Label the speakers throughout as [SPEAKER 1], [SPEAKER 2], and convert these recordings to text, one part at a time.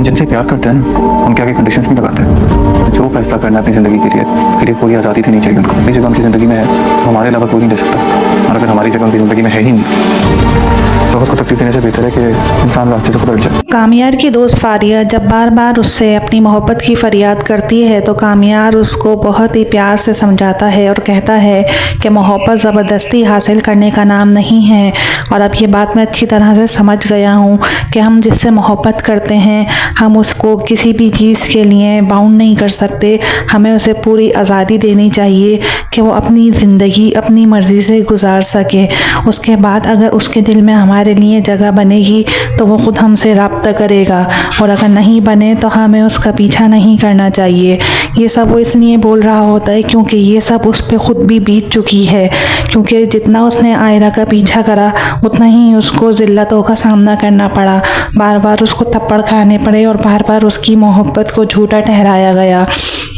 [SPEAKER 1] हम जिनसे प्यार करते हैं ना, उनके आगे कंडीशंस नहीं लगाते। जो फैसला करना है अपनी ज़िंदगी के लिए कोई आज़ादी नहीं चाहिए उनको। अपनी जगह उनकी ज़िंदगी में है, हमारे अलावा कोई नहीं ले सकता। और अगर हमारी जगह उनकी ज़िंदगी में है ही नहीं, तो उसको तकलीफ देने से बेहतर है कि इंसान रास्ते से खुद हट जाए।
[SPEAKER 2] कामियार की दोस्त फारिया जब बार बार उससे अपनी मोहब्बत की फरियाद करती है तो कामियार उसको बहुत ही प्यार से समझाता है और कहता है कि मोहब्बत ज़बरदस्ती हासिल करने का नाम नहीं है। और अब ये बात मैं अच्छी तरह से समझ गया हूँ कि हम जिससे मोहब्बत करते हैं हम उसको किसी भी चीज़ के लिए बाउंड नहीं कर सकते। हमें उसे पूरी आज़ादी देनी चाहिए कि वो अपनी ज़िंदगी अपनी मर्ज़ी से गुजार सके। उसके बाद अगर उसके दिल में हमारे लिए जगह बनेगी तो वो ख़ुद हमसे रब्ता करेगा, और अगर नहीं बने तो हमें उसका पीछा नहीं करना चाहिए। ये सब वो इसलिए बोल रहा होता है क्योंकि ये सब उस पर ख़ुद भी बीत चुकी है। क्योंकि जितना उसने आयरा का पीछा करा उतना ही उसको ज़िल्लतों का सामना करना पड़ा। बार बार उसको थप्पड़ खाने पड़े और बार बार उसकी मोहब्बत को झूठा ठहराया गया।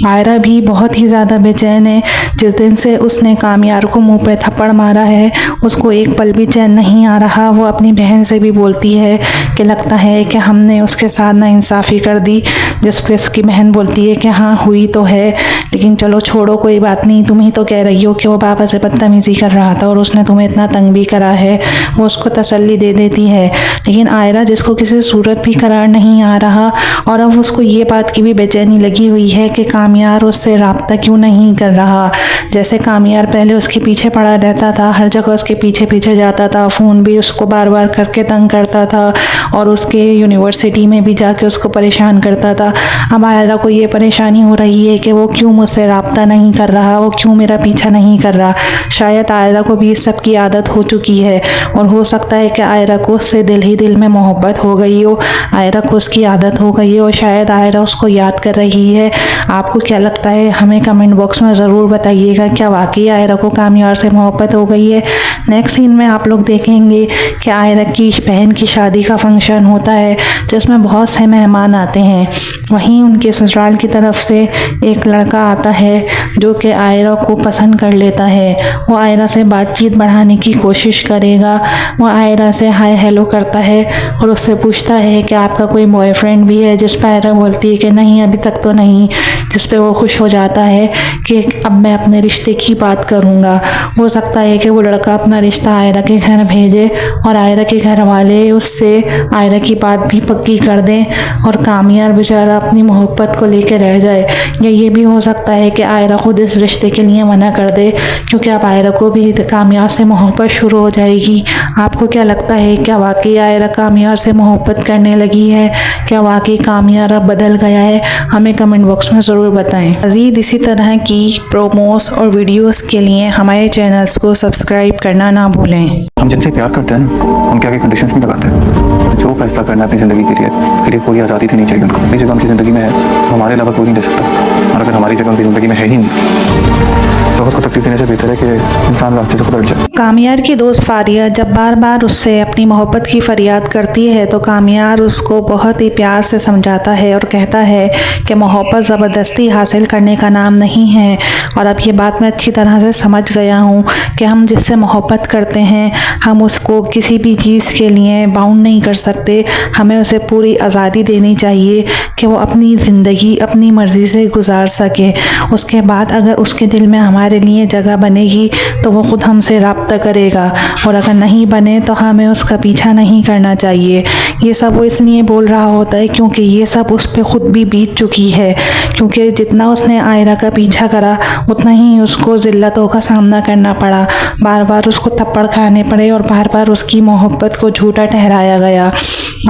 [SPEAKER 2] आयरा भी बहुत ही ज़्यादा बेचैन है। जिस दिन से उसने कामियार को मुंह पे थप्पड़ मारा है उसको एक पल भी चैन नहीं आ रहा। वो अपनी बहन से भी बोलती है कि लगता है कि हमने उसके साथ नाइंसाफ़ी कर दी। जिस पर उसकी बहन बोलती है कि हाँ हुई तो है, लेकिन चलो छोड़ो कोई बात नहीं, तुम ही तो कह रही हो कि वो पापा से बदतमीज़ी कर रहा था और उसने तुम्हें इतना तंग भी करा है। वो उसको तसल्ली दे देती है। लेकिन आयरा जिसको किसी सूरत भी करार नहीं आ रहा और अब उसको ये बात की भी बेचैनी लगी हुई है कि कामियार उससे रब्ता क्यों नहीं कर रहा। जैसे कामियार पहले उसके पीछे पड़ा रहता था, हर जगह उसके पीछे पीछे जाता था, फ़ोन भी उसको बार बार करके तंग करता था और उसके यूनिवर्सिटी में भी जाके उसको परेशान करता था। अब आयरा को ये परेशानी हो रही है कि वो क्यों मुझसे रब्ता नहीं कर रहा, वो क्यों मेरा पीछा नहीं कर रहा। शायद आयरा को भी इस सब की आदत हो चुकी है और हो सकता है कि आयरा को उससे दिल ही दिल में मोहब्बत हो गई हो, आयरा को उसकी आदत हो गई है और शायद आयरा उसको याद कर रही है। आपको क्या लगता है हमें कमेंट बॉक्स में ज़रूर बताइएगा, क्या वाकई आयरा को कामियार से मोहब्बत हो गई है। नेक्स्ट सीन में आप लोग देखेंगे कि आयरा की बहन की शादी का फंक्शन होता है जिसमें बहुत से मेहमान आते हैं। वहीं उनके ससुराल की तरफ से एक लड़का आता है जो कि आयरा को पसंद कर लेता है। वो आयरा से बातचीत बढ़ाने की कोशिश करेगा। वो आयरा से हाय हेलो करता है और उससे पूछता है कि आपका कोई बॉयफ्रेंड भी है, जिस पर आयरा बोलती है कि नहीं अभी तक तो नहीं। जिस पे वो खुश हो जाता है कि अब मैं अपने रिश्ते की बात करूँगा। हो सकता है कि वो लड़का अपना रिश्ता आयरा के घर भेजे और आयरा के घर वाले उससे आयरा की बात भी पक्की कर दें और कामियार बेचारा अपनी मोहब्बत को लेकर रह जाए। या ये भी हो सकता है कि आयरा खुद इस रिश्ते के लिए मना कर दे क्योंकि अब आयरा को भी कामियार से मोहब्बत शुरू हो जाएगी। आपको क्या लगता है, क्या वाकई आयरा कामियार से मोहब्बत करने लगी है? क्या वाकई कामियार अब बदल गया है? हमें कमेंट बॉक्स में ज़रूर बताएं। मज़ीद इसी तरह की प्रोमोस और वीडियोस के लिए हमारे चैनल्स को सब्सक्राइब करना ना भूलें।
[SPEAKER 1] हम जिनसे प्यार करते हैं ना, उनके आगे कंडीशंस नहीं लगाते। जो फैसला करना है अपनी ज़िंदगी के लिए कोई आज़ादी नहीं चाहिए उनको। अपनी जगह उनकी ज़िंदगी में है, हमारे अलावा कोई नहीं ले सकता। और अगर हमारी जगह उनकी ज़िंदगी में है ही नहीं, तो उसको तकलीफ देने से बेहतर है कि इंसान रास्ते से खुद हट जाए।
[SPEAKER 2] कामियार की दोस्त फारिया जब बार बार उससे अपनी मोहब्बत की फरियाद करती है तो कामियार उसको बहुत ही प्यार से समझाता है और कहता है कि मोहब्बत ज़बरदस्ती हासिल करने का नाम नहीं है। और अब ये बात मैं अच्छी तरह से समझ गया हूँ कि हम जिससे मोहब्बत करते हैं हम उसको किसी भी चीज़ के लिए बाउंड नहीं कर सकते। हमें उसे पूरी आज़ादी देनी चाहिए कि वो अपनी ज़िंदगी अपनी मर्ज़ी से गुजार सके। उसके बाद अगर उसके दिल में हमारे लिए जगह बनेगी तो वो ख़ुद हमसे रब्ता करेगा, और अगर नहीं बने तो हमें उसका पीछा नहीं करना चाहिए। ये सब वो इसलिए बोल रहा होता है क्योंकि ये सब उस पर ख़ुद भी बीत चुकी है। क्योंकि जितना उसने आयरा का पीछा करा उतना ही उसको ज़िल्लतों का सामना करना पड़ा। बार बार उसको थप्पड़ खाने पड़े और बार बार उसकी मोहब्बत को झूठा ठहराया गया।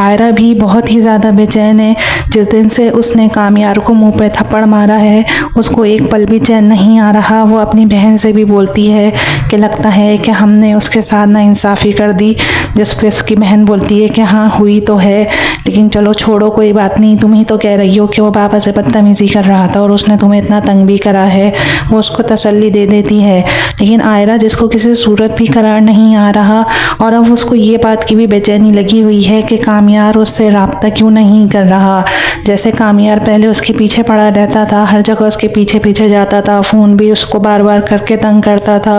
[SPEAKER 2] आयरा भी बहुत ही ज़्यादा बेचैन है। जिस दिन से उसने कामियार को मुंह पे थप्पड़ मारा है उसको एक पल भी चैन नहीं आ रहा। वो अपनी बहन से भी बोलती है कि लगता है कि हमने उसके साथ नाइंसाफ़ी कर दी। जिस पर उसकी बहन बोलती है कि हाँ हुई तो है, लेकिन चलो छोड़ो कोई बात नहीं, तुम ही तो कह रही हो कि वो पापा से बदतमीज़ी कर रहा था और उसने तुम्हें इतना तंग भी करा है। वो उसको तसल्ली दे देती है। लेकिन आयरा जिसको किसी सूरत भी करार नहीं आ रहा और अब उसको ये बात की भी बेचैनी लगी हुई है कि कामियार उससे रब्ता क्यों नहीं कर रहा। जैसे कामियार पहले उसके पीछे पड़ा रहता था, हर जगह उसके पीछे पीछे जाता था, फ़ोन भी उसको बार बार करके तंग करता था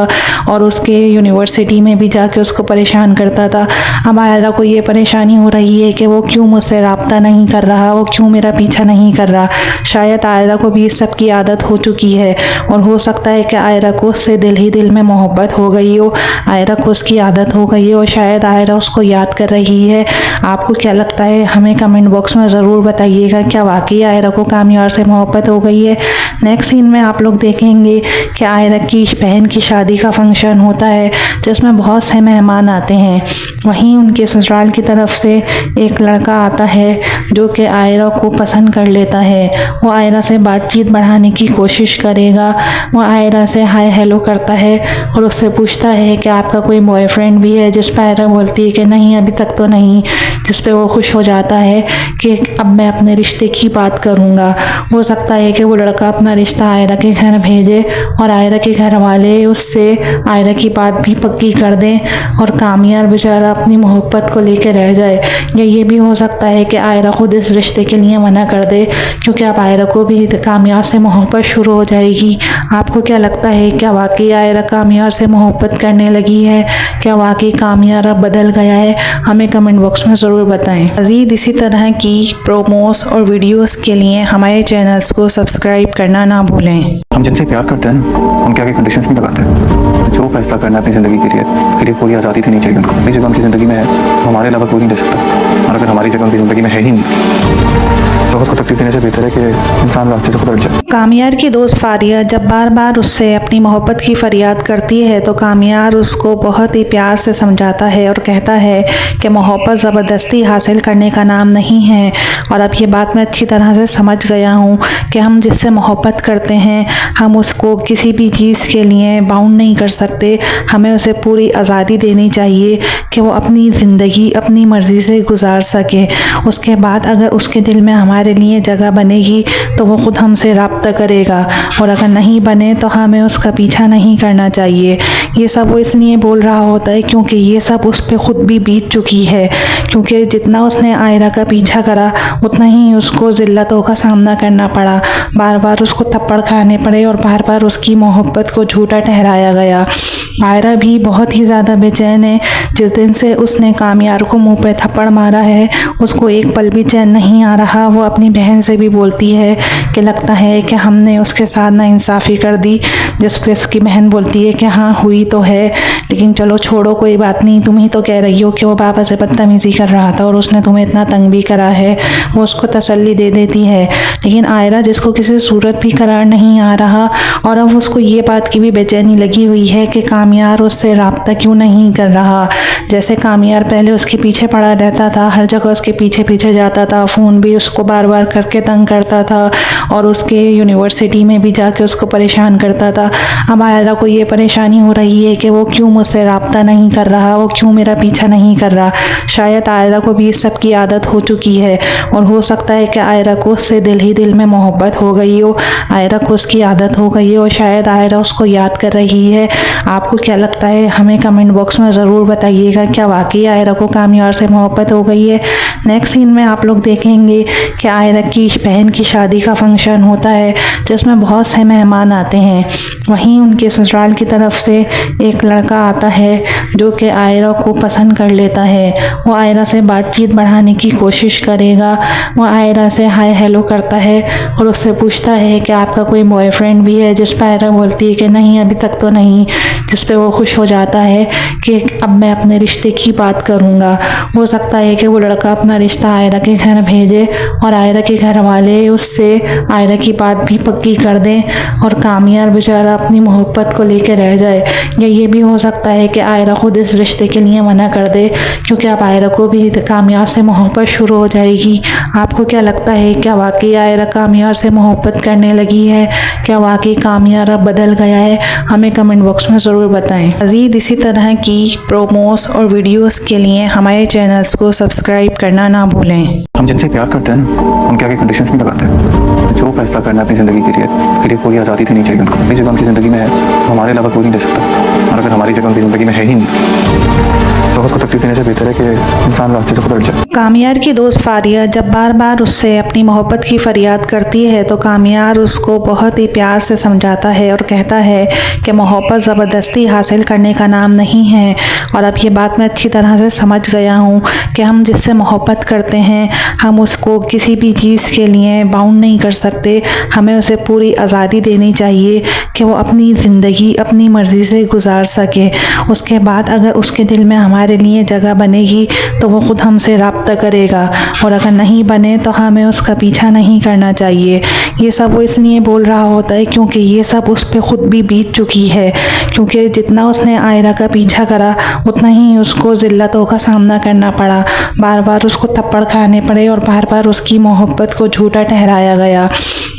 [SPEAKER 2] और उसके यूनिवर्सिटी में भी जाके उसको परेशान करता था। अब आयरा को ये परेशानी हो रही है कि वो क्यों मुझसे रब्ता नहीं कर रहा, वो क्यों मेरा पीछा नहीं कर रहा। शायद आयरा को भी इस सब की आदत हो चुकी है और हो सकता है कि आयरा को उससे दिल ही दिल में मोहब्बत हो गई हो, आयरा को उसकी आदत हो गई हो, शायद आयरा उसको याद कर रही है। आपको क्या लगता है हमें कमेंट बॉक्स में ज़रूर बताइएगा, क्या वाकई आयरा को कामियार से मोहब्बत हो गई है। नेक्स्ट सीन में आप लोग देखेंगे कि आयरा की बहन की शादी का फंक्शन होता है जिसमें बहुत से मेहमान आते हैं। वहीं उनके ससुराल की तरफ से एक लड़का आता है जो कि आयरा को पसंद कर लेता है। वो आयरा से बातचीत बढ़ाने की कोशिश करेगा, वो आयरा से हाय हेलो करता है और उससे पूछता है कि आपका कोई बॉयफ्रेंड भी है, जिस पर आयरा बोलती है कि नहीं अभी तक तो नहीं, जिस पे वो खुश हो जाता है कि अब मैं अपने रिश्ते की बात करूँगा। हो सकता है कि वो लड़का अपना रिश्ता आयरा के घर भेजे और आयरा के घर वाले उससे आयरा की बात भी पक्की कर दें और कामियार बेचारा अपनी मोहब्बत को लेकर रह जाए। या ये भी हो सकता है कि आयरा खुद इस रिश्ते के लिए मना कर दे क्योंकि अब आयरा को भी कामियार से मोहब्बत शुरू हो जाएगी। आपको क्या लगता है, क्या वाकई आयरा कामियार से मोहब्बत करने लगी है, क्या वाकई कामियार अब बदल गया है? हमें कमेंट बॉक्स में ज़रूर बताएं। मज़ीद इसी तरह की प्रोमोस और वीडियोस के लिए हमारे चैनल्स को सब्सक्राइब करना ना भूलें।
[SPEAKER 1] हम जिनसे प्यार करते हैं ना उनके आगे कंडीशंस नहीं लगाते। जो फैसला करना है अपनी ज़िंदगी के लिए कोई आज़ादी तो नहीं चाहिए उनको। अपनी जगह उनकी ज़िंदगी में है, हमारे अलावा कोई नहीं दे सकता। और अगर हमारी जगह उनकी ज़िंदगी में है ही नहीं तो उसको तकलीफ देने से बेहतर है कि इंसान रास्ते से खुद हट जाए।
[SPEAKER 2] कामियार की दोस्त फारिया जब बार बार उससे अपनी मोहब्बत की फरियाद करती है तो कामियार उसको बहुत ही प्यार से समझाता है और कहता है कि मोहब्बत ज़बरदस्ती हासिल करने का नाम नहीं है। और अब ये बात मैं अच्छी तरह से समझ गया हूँ कि हम जिससे मोहब्बत करते हैं हम उसको किसी भी चीज़ के लिए बाउंड नहीं कर सकते। हमें उसे पूरी आज़ादी देनी चाहिए कि वो अपनी ज़िंदगी अपनी मर्ज़ी से गुजार सके। उसके बाद अगर उसके दिल में हमारे लिए जगह बनेगी तो वो ख़ुद हमसे रब्ता करेगा और अगर नहीं बने तो हमें उसका पीछा नहीं करना चाहिए। ये सब वो इसलिए बोल रहा होता है क्योंकि ये सब उस पर ख़ुद भी बीत चुकी है, क्योंकि जितना उसने आयरा का पीछा करा उतना ही उसको ज़िल्लतों का सामना करना पड़ा। बार बार उसको थप्पड़ खाने पड़े और बार बार उसकी मोहब्बत को झूठा ठहराया गया। आयरा भी बहुत ही ज़्यादा बेचैन है। जिस दिन से उसने कामियार को मुंह पे थप्पड़ मारा है उसको एक पल भी चैन नहीं आ रहा। वो अपनी बहन से भी बोलती है कि लगता है कि हमने उसके साथ नाइंसाफ़ी कर दी, जिस पर उसकी बहन बोलती है कि हाँ हुई तो है, लेकिन चलो छोड़ो कोई बात नहीं, तुम ही तो कह रही हो कि वो पापा से बदतमीज़ी कर रहा था और उसने तुम्हें इतना तंग भी करा है। वो उसको तसल्ली दे देती है, लेकिन आयरा जिसको किसी सूरत भी करार नहीं आ रहा और अब उसको ये बात की भी बेचैनी लगी हुई है कि कामियार उससे रब्ता क्यों नहीं कर रहा। जैसे कामियार पहले उसके पीछे पड़ा रहता था, हर जगह उसके पीछे पीछे जाता था, फ़ोन भी उसको बार बार करके तंग करता था और उसके यूनिवर्सिटी में भी जाके उसको परेशान करता था। अब आयरा को ये परेशानी हो रही है कि वो क्यों मुझसे रब्ता नहीं कर रहा, वो क्यों मेरा पीछा नहीं कर रहा। शायद आयरा को भी इस सब की आदत हो चुकी है और हो सकता है कि आयरा को उससे दिल ही दिल में मोहब्बत हो गई हो, आयरा को उसकी आदत हो गई हो, शायद आयरा उसको याद कर रही है। आपको क्या लगता है हमें कमेंट बॉक्स में ज़रूर बताइएगा, क्या वाकई आयरा को कामियार से मोहब्बत हो गई है। नेक्स्ट सीन में आप लोग देखेंगे कि आयरा की बहन की शादी का फंक्शन होता है जिसमें बहुत से मेहमान आते हैं। वहीं उनके ससुराल की तरफ से एक लड़का आता है जो कि आयरा को पसंद कर लेता है। वो आयरा से बातचीत बढ़ाने की कोशिश करेगा, वो आयरा से हाय हेलो करता है और उससे पूछता है कि आपका कोई बॉयफ्रेंड भी है, जिस पर आयरा बोलती है कि नहीं अभी तक तो नहीं, जिस पे वो खुश हो जाता है कि अब मैं अपने रिश्ते की बात करूँगा। हो सकता है कि वो लड़का अपना रिश्ता आयरा के घर भेजे और आयरा के घर वाले उससे आयरा की बात भी पक्की कर दें और कामियार बेचारा अपनी मोहब्बत को लेकर रह जाए। या ये भी हो सकता है कि आयरा खुद इस रिश्ते के लिए मना कर दे क्योंकि अब आयरा को भी कामियार से मोहब्बत शुरू हो जाएगी। आपको क्या लगता है, क्या वाकई आयरा कामियार से मोहब्बत करने लगी है, क्या वाकई कामियार अब बदल गया है? हमें कमेंट बॉक्स में ज़रूर बताएं। मज़ीद इसी तरह की प्रोमोस और वीडियोस के लिए हमारे चैनल्स को सब्सक्राइब करना ना भूलें।
[SPEAKER 1] हम जिनसे प्यार करते हैं ना उनके आगे कंडीशंस नहीं लगाते। जो फैसला करना है अपनी ज़िंदगी के लिए कोई आज़ादी तो नहीं चाहिए उनको। अपनी जगह उनकी ज़िंदगी में है, हमारे अलावा कोई नहीं दे सकता। और अगर हमारी जगह उनकी ज़िंदगी में है ही नहीं तो खुद को तकलीफ देने से बेहतर है कि इंसान रास्ते से खुद हट जाए।
[SPEAKER 2] कामियार की दोस्त फारिया जब बार बार उससे अपनी मोहब्बत की फरियाद करती है तो कामियार उसको बहुत ही प्यार से समझाता है और कहता है कि मोहब्बत ज़बरदस्ती हासिल करने का नाम नहीं है। और अब ये बात मैं अच्छी तरह से समझ गया हूँ कि हम जिससे मोहब्बत करते हैं हम उसको किसी भी चीज़ के लिए बाउंड नहीं कर सकते। हमें उसे पूरी आज़ादी देनी चाहिए कि वो अपनी ज़िंदगी अपनी मर्ज़ी से गुजार सके। उसके बाद अगर उसके दिल में हमारे लिए जगह बनेगी तो वो ख़ुद हमसे रब्ता करेगा, और अगर नहीं बने तो हमें उसका पीछा नहीं करना चाहिए। ये सब वो इसलिए बोल रहा होता है क्योंकि ये सब उस पर ख़ुद भी बीत चुकी है। क्योंकि जितना उसने आयरा का पीछा करा उतना ही उसको ज़िल्लतों का सामना करना पड़ा। बार बार उसको थप्पड़ खाने पड़े और बार बार उसकी मोहब्बत को झूठा ठहराया गया।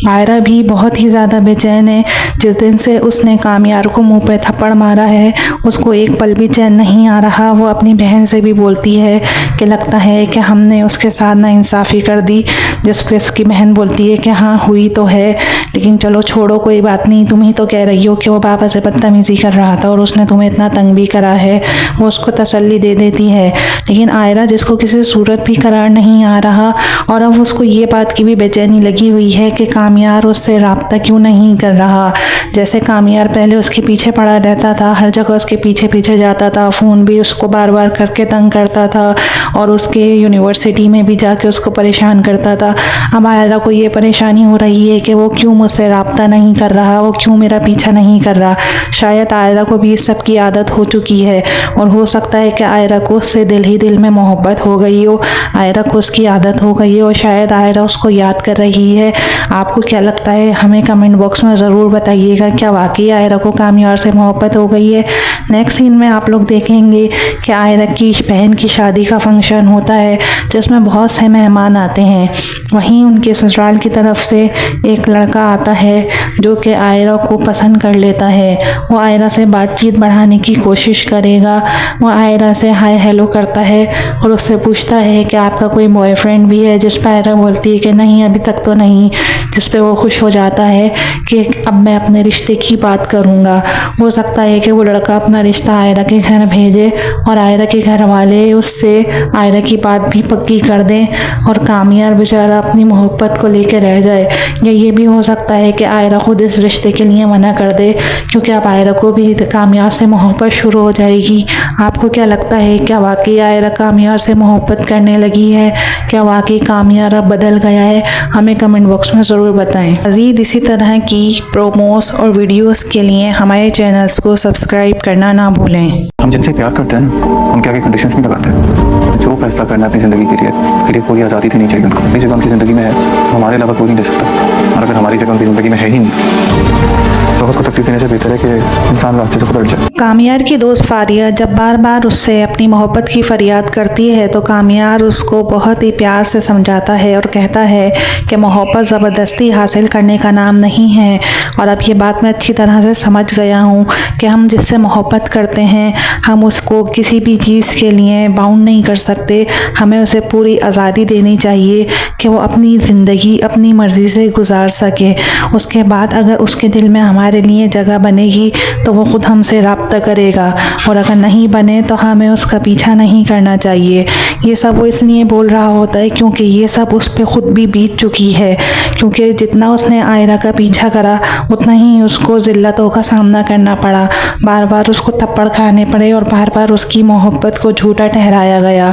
[SPEAKER 2] आयरा भी बहुत ही ज़्यादा बेचैन है। जिस दिन से उसने कामियार को मुंह पे थप्पड़ मारा है उसको एक पल भी चैन नहीं आ रहा। वो अपनी बहन से भी बोलती है कि लगता है कि हमने उसके साथ नाइंसाफ़ी कर दी। जिस पर उसकी बहन बोलती है कि हाँ हुई तो है, लेकिन चलो छोड़ो कोई बात नहीं, तुम ही तो कह रही हो कि वो पापा से बदतमीज़ी कर रहा था और उसने तुम्हें इतना तंग भी करा है। वो उसको तसल्ली दे देती है। लेकिन आयरा जिसको किसी सूरत भी करार नहीं आ रहा और अब उसको ये बात की भी बेचैनी लगी हुई है कि कामियार उससे रब्ता क्यों नहीं कर रहा। जैसे कामियार पहले उसके पीछे पड़ा रहता था, हर जगह उसके पीछे पीछे जाता था, फ़ोन भी उसको बार बार करके तंग करता था और उसके यूनिवर्सिटी में भी जाके उसको परेशान करता था। अब आयरा को ये परेशानी हो रही है कि वो क्यों मुझसे रब्ता नहीं कर रहा, वो क्यों मेरा पीछा नहीं कर रहा। शायद आयरा को भी इस सब की आदत हो चुकी है और हो सकता है कि आयरा को उससे दिल ही दिल में मोहब्बत हो गई हो, आयरा को उसकी आदत हो गई है और शायद आयरा उसको याद कर रही है। आपको क्या लगता है हमें कमेंट बॉक्स में ज़रूर बताइएगा, क्या वाकई आयरा को कामियार से मोहब्बत हो गई है। नेक्स्ट सीन में आप लोग देखेंगे कि आयरा की बहन की शादी का फंक्शन होता है जिसमें बहुत से मेहमान आते हैं। वहीं उनके ससुराल की तरफ से एक लड़का आता है जो कि आयरा को पसंद कर लेता है। वो आयरा से बातचीत बढ़ाने की कोशिश करेगा। वो आयरा से हाय हेलो करता है और उससे पूछता है कि आपका कोई बॉयफ्रेंड भी है, जिस पर आयरा बोलती है कि नहीं अभी तक तो नहीं। जिस पे वो खुश हो जाता है कि अब मैं अपने रिश्ते की बात करूँगा। हो सकता है कि वो लड़का अपना रिश्ता आयरा के घर भेजे और आयरा के घर वाले उससे आयरा की बात भी पक्की कर दें और कामियार बेचारा अपनी मोहब्बत को लेकर रह जाए। या ये भी हो सकता है कि आयरा खुद इस रिश्ते के लिए मना कर दे क्योंकि अब आयरा को भी कामियार से मोहब्बत शुरू हो जाएगी। आपको क्या लगता है, क्या वाकई आयरा कामियार से मोहब्बत करने लगी है? क्या वाकई कामियार अब बदल गया है? हमें कमेंट बॉक्स में ज़रूर बताएं। मज़ीद इसी तरह की प्रोमोस और वीडियोस के लिए हमारे चैनल्स को सब्सक्राइब करना ना भूलें।
[SPEAKER 1] हम जिनसे प्यार करते हैं ना उनके आगे कंडीशंस नहीं लगाते। जो फैसला करना है अपनी ज़िंदगी के लिए कोई आज़ादी देनी चाहिए उनको। अपनी जगह उनकी ज़िंदगी में है, हमारे अलावा कोई नहीं ले सकता। और अगर हमारी जगह उनकी ज़िंदगी में है ही नहीं तो खुद को तकलीफ देने से बेहतर है कि इंसान रास्ते से खुद हट जाए।
[SPEAKER 2] कामियार की दोस्त फारिया जब बार बार उससे अपनी मोहब्बत की फरियाद करती है तो कामियार उसको बहुत ही प्यार से समझाता है और कहता है कि मोहब्बत ज़बरदस्ती हासिल करने का नाम नहीं है। और अब ये बात मैं अच्छी तरह से समझ गया हूँ कि हम जिससे मोहब्बत करते हैं हम उसको किसी भी चीज़ के लिए बाउंड नहीं कर सकते। हमें उसे पूरी आज़ादी देनी चाहिए कि वो अपनी ज़िंदगी अपनी मर्ज़ी से गुजार सके। उसके बाद अगर उसके दिल में हमारे लिए जगह बनेगी तो वो ख़ुद हमसे रब्ता करेगा, और अगर नहीं बने तो हमें उसका पीछा नहीं करना चाहिए। ये सब वो इसलिए बोल रहा होता है क्योंकि ये सब उस पर ख़ुद भी बीत चुकी है। क्योंकि जितना उसने आयरा का पीछा करा उतना ही उसको ज़िल्लतों का सामना करना पड़ा। बार बार उसको थप्पड़ खाने पड़े और बार बार उसकी मोहब्बत को झूठा ठहराया गया।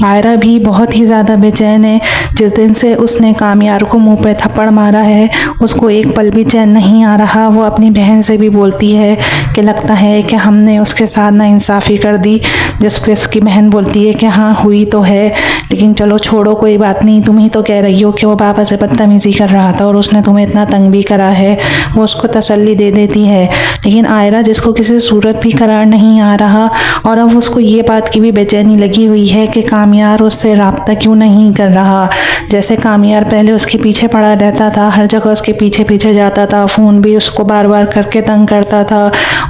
[SPEAKER 2] आयरा भी बहुत ही ज़्यादा बेचैन है। जिस दिन से उसने कामियार को मुंह पे थप्पड़ मारा है उसको एक पल भी चैन नहीं आ रहा। वो अपनी बहन से भी बोलती है कि लगता है कि हमने उसके साथ नाइंसाफ़ी कर दी। जिस पर उसकी बहन बोलती है कि हाँ हुई तो है, लेकिन चलो छोड़ो कोई बात नहीं, तुम ही तो कह रही हो कि वो पापा से बदतमीज़ी कर रहा था और उसने तुम्हें इतना तंग भी करा है। वो उसको तसल्ली दे देती है। लेकिन आयरा जिसको किसी सूरत भी करार नहीं आ रहा और अब उसको ये बात की भी बेचैनी लगी हुई है कि कामियार उससे रब्ता क्यों नहीं कर रहा। जैसे कामियार पहले उसके पीछे पड़ा रहता था, हर जगह उसके पीछे पीछे जाता था, फ़ोन भी उसको बार बार करके तंग करता था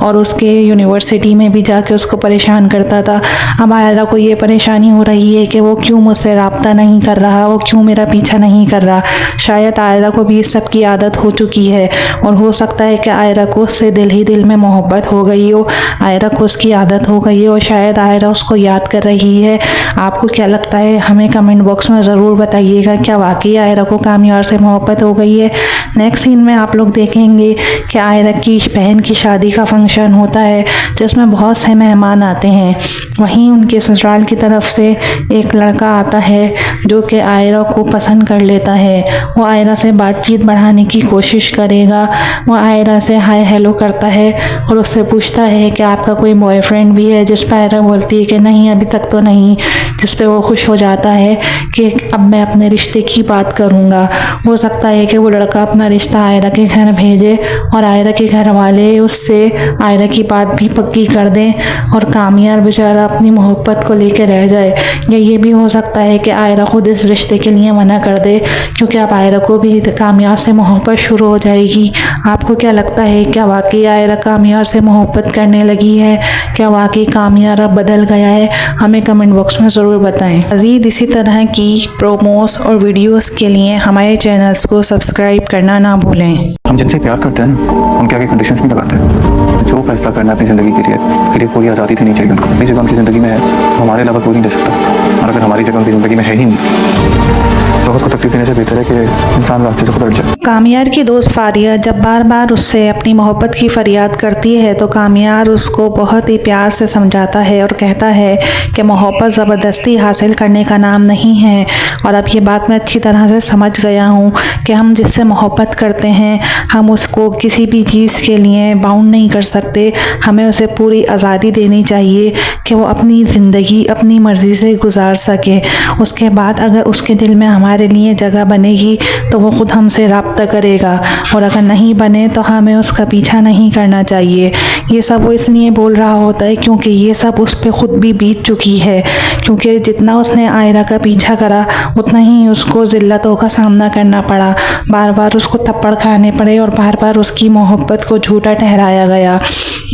[SPEAKER 2] और उसके यूनिवर्सिटी में भी जाके उसको परेशान करता था। अब आयरा को ये परेशानी हो रही है कि वो क्यों मुझसे रब्ता नहीं कर रहा, वो क्यों मेरा पीछा नहीं कर रहा। शायद आयरा को भी इस सब की आदत हो चुकी है और हो सकता है कि आयरा को उससे दिल ही दिल में मोहब्बत हो गई हो, आयरा को उसकी आदत हो गई है और शायद आयरा उसको याद कर रही है। आपको क्या लगता है हमें कमेंट बॉक्स में ज़रूर बताइएगा, क्या वाकई आयरा को कामियार से मोहब्बत हो गई है। नेक्स्ट सीन में आप लोग देखेंगे कि आयरा की बहन की शादी का फंक्शन होता है जिसमें बहुत से मेहमान आते हैं। वहीं उनके ससुराल की तरफ से एक लड़का आता है जो कि आयरा को पसंद कर लेता है। वो आयरा से बातचीत बढ़ाने की कोशिश करेगा। वो आयरा से हाय हेलो करता है और उससे पूछता है कि आपका कोई बॉयफ्रेंड भी है, जिस पर आयरा बोलती है कि नहीं अभी तक तो नहीं, जिस पे वो खुश हो जाता है कि अब मैं अपने रिश्ते की बात करूँगा। हो सकता है कि वो लड़का अपना रिश्ता आयरा के घर भेजे और आयरा के घर वाले उससे आयरा की बात भी पक्की कर दें और कामियार बेचारा अपनी मोहब्बत को लेकर रह जाए। या ये भी हो सकता है कि आयरा खुद इस रिश्ते के लिए मना कर दे क्योंकि अब आयरा को भी कामियार से मोहब्बत शुरू हो जाएगी। आपको क्या लगता है, क्या वाकई आयरा कामियार से मोहब्बत करने लगी है, क्या वाकई कामियार अब बदल गया है? हमें कमेंट बॉक्स में ज़रूर बताएं। मज़ीद इसी तरह की प्रोमोस और वीडियोस के लिए हमारे चैनल्स को सब्सक्राइब करना ना भूलें।
[SPEAKER 1] हम जिनसे प्यार करते हैं ना उनके आगे कंडीशंस नहीं लगाते। जो फैसला करना है अपनी ज़िंदगी के लिए कोई आज़ादी तो नहीं चाहिए उनको। अपनी जगह उनकी ज़िंदगी में है, हमारे अलावा कोई नहीं दे सकता। और अगर हमारी जगह उनकी ज़िंदगी में है ही नहीं तो खुद को तकलीफ देने से बेहतर है कि इंसान रास्ते से खुद हट जाए।
[SPEAKER 2] कामियार की दोस्त फारिया जब बार बार उससे अपनी मोहब्बत की फरियाद करती है तो कामियार उसको बहुत ही प्यार से समझाता है और कहता है कि मोहब्बत ज़बरदस्ती हासिल करने का नाम नहीं है। और अब ये बात मैं अच्छी तरह से समझ गया हूँ कि हम जिससे मोहब्बत करते हैं हम उसको किसी भी चीज़ के लिए बाउंड नहीं कर सकते। हमें उसे पूरी आज़ादी देनी चाहिए कि वो अपनी ज़िंदगी अपनी मर्ज़ी से गुजार सके। उसके बाद अगर उसके दिल में हमारे लिए जगह बनेगी तो वो ख़ुद हमसे रब्ता करेगा और अगर नहीं बने तो हमें उसका पीछा नहीं करना चाहिए। ये सब वो इसलिए बोल रहा होता है क्योंकि ये सब उस पर ख़ुद भी बीत चुकी है। क्योंकि जितना उसने आयरा का पीछा करा उतना ही उसको ज़िल्लतों का सामना करना पड़ा, बार बार उसको थप्पड़ खाने पड़े और बार बार उसकी मोहब्बत को झूठा ठहराया गया।